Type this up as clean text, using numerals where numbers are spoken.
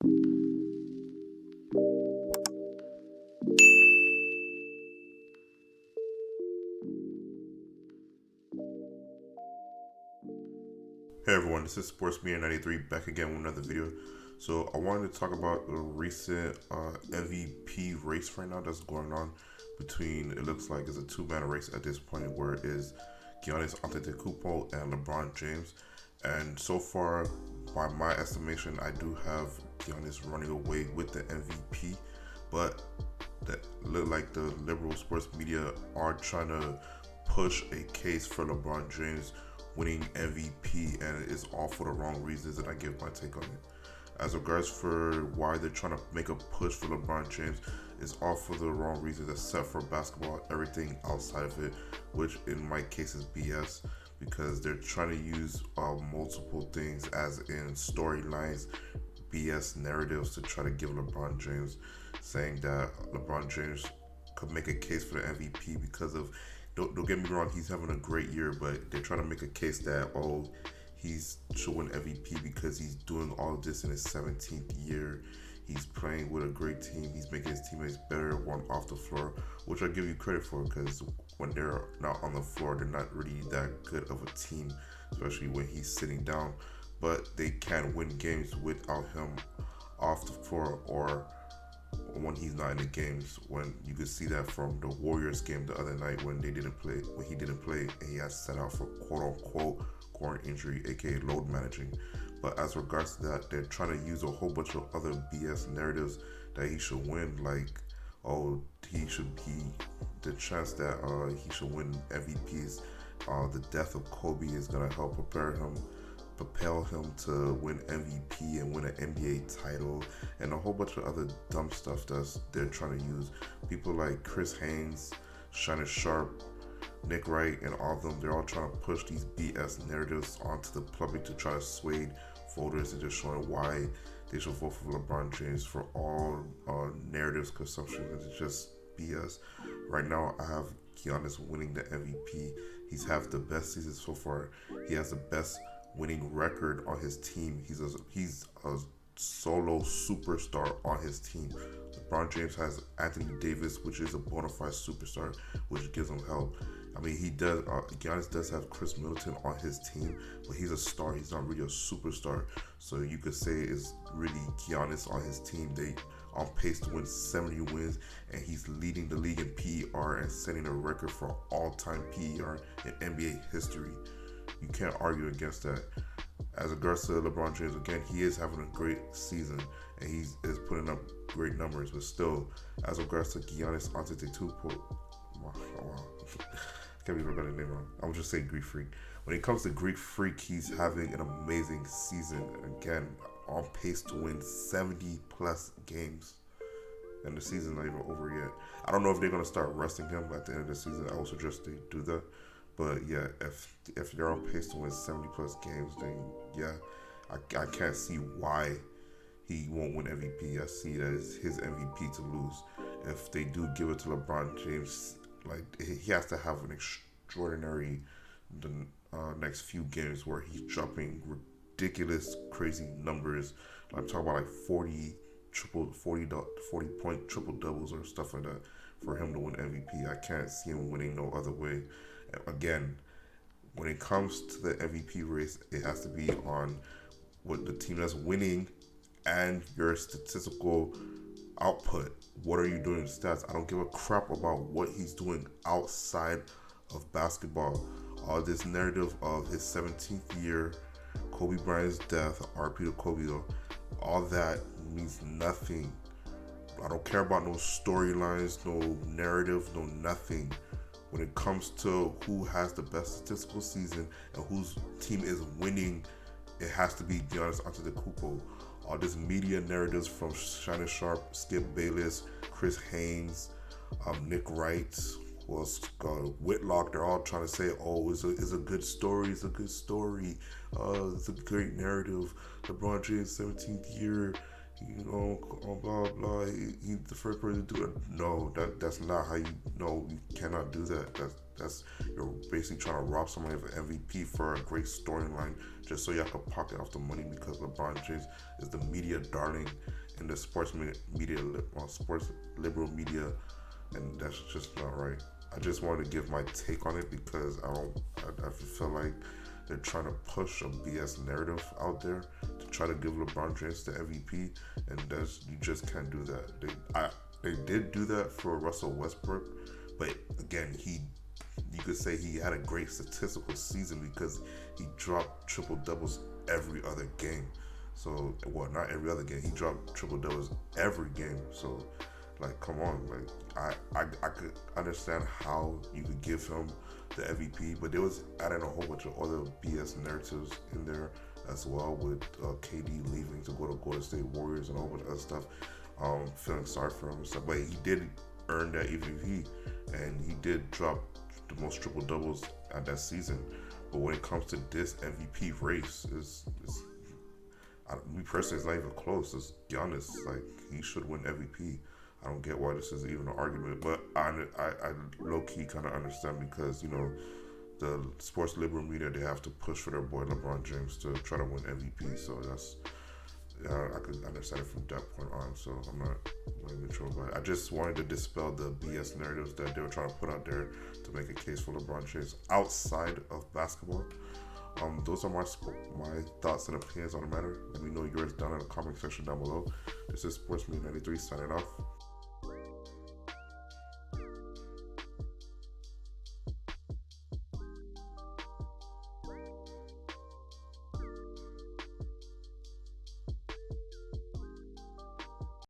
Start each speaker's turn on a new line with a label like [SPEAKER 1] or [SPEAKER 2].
[SPEAKER 1] Hey everyone, this is Sports Media 93 back again with another video. So I wanted to talk about the recent MVP race right now that's going on between, it looks like it's a two-man race at this point where it is Giannis Antetokounmpo and LeBron James. And so far, by my estimation, I do have Giannis running away with the MVP, but that look like the liberal sports media are trying to push a case for LeBron James winning MVP, and it's all for the wrong reasons, and I give my take on it. As regards for why they're trying to make a push for LeBron James, it's all for the wrong reasons except for basketball. Everything outside of it, which in my case is BS, because they're trying to use multiple things as in storylines, BS narratives to try to give LeBron James, saying that LeBron James could make a case for the MVP because of, don't get me wrong, he's having a great year, but they're trying to make a case that, he's should win MVP because he's doing all of this in his 17th year. He's playing with a great team. He's making his teammates better one off the floor, which I give you credit for, because when they're not on the floor, they're not really that good of a team, especially when he's sitting down. But they can win games without him off the floor or when he's not in the games. When you could see that from the Warriors game the other night when he didn't play, and he had set out for quote unquote groin injury, aka load managing. But as regards to that, they're trying to use a whole bunch of other BS narratives that he should win, like the chance that he should win MVPs. The death of Kobe is gonna help propel him to win MVP and win an NBA title, and a whole bunch of other dumb stuff that they're trying to use. People like Chris Haynes, Shannon Sharp, Nick Wright, and all of them, they're all trying to push these BS narratives onto the public to try to sway voters and just showing why they should vote for LeBron James for all narratives consumption. It's just BS. Right now, I have Giannis winning the MVP. He's had the best season so far. He has the best winning record on his team. He's a solo superstar on his team. LeBron James has Anthony Davis, which is a bona fide superstar, which gives him help. I mean, he does. Giannis does have Chris Middleton on his team, but he's a star. He's not really a superstar. So you could say it's really Giannis on his team. They on pace to win 70 wins, and he's leading the league in PER and setting a record for all-time PER in NBA history. You can't argue against that. As regards to LeBron James, again, he is having a great season and he is putting up great numbers. But still, as regards to Giannis Antetokounmpo, wow, I can't believe I got his name wrong. I'm just saying Greekfreak. When it comes to Greekfreak, he's having an amazing season. Again, on pace to win 70 plus games, and the season's not even over yet. I don't know if they're gonna start resting him at the end of the season. I would suggest they do that. But yeah, if they're on pace to win 70 plus games, then yeah, I can't see why he won't win MVP. I see that as his MVP to lose. If they do give it to LeBron James, like he has to have an extraordinary next few games where he's dropping ridiculous, crazy numbers. I'm talking about like 40 point triple doubles or stuff like that for him to win MVP. I can't see him winning no other way. Again, when it comes to the MVP race, it has to be on what the team that's winning and your statistical output. What are you doing in stats? I don't give a crap about what he's doing outside of basketball. All this narrative of his 17th year, Kobe Bryant's death, RP to Kobe though, all that means nothing. I don't care about no storylines, no narrative, no nothing. When it comes to who has the best statistical season and whose team is winning, it has to be Giannis Antetokounmpo. All this media narratives from Shannon Sharp, Skip Bayless, Chris Haynes, Nick Wright, Whitlock, they're all trying to say, it's a good story, it's a good story, it's a great narrative. LeBron James' 17th year, blah blah. He's the first person to do it. No, that's not how you. No, you cannot do that. That's you're basically trying to rob somebody of an MVP for a great storyline, just so y'all can pocket off the money because LeBron James is the media darling in the sports liberal media, and that's just not right. I just wanted to give my take on it because I feel like they're trying to push a BS narrative out there to try to give LeBron James the MVP, and you just can't do that. They did do that for Russell Westbrook, but again, you could say he had a great statistical season because he dropped triple doubles every other game. So, well, not every other game. He dropped triple doubles every game. So, like, come on, like I could understand how you could give him the MVP, but they was adding a whole bunch of other BS narratives in there as well, with KD leaving to go to Golden State Warriors and a whole bunch of other stuff. Feeling sorry for him and stuff, but he did earn that MVP, and he did drop the most triple doubles at that season. But when it comes to this MVP race, me personally, it's not even close. It's Giannis, like, he should win MVP. I don't get why this is even an argument, but I low key kind of understand because the sports liberal media, they have to push for their boy LeBron James to try to win MVP. So that's I could understand it from that point on. So I'm not even sure, but I just wanted to dispel the BS narratives that they were trying to put out there to make a case for LeBron James outside of basketball. Those are my thoughts and opinions on the matter. Let me know yours down in the comment section down below. This is Sportsman 93 signing off.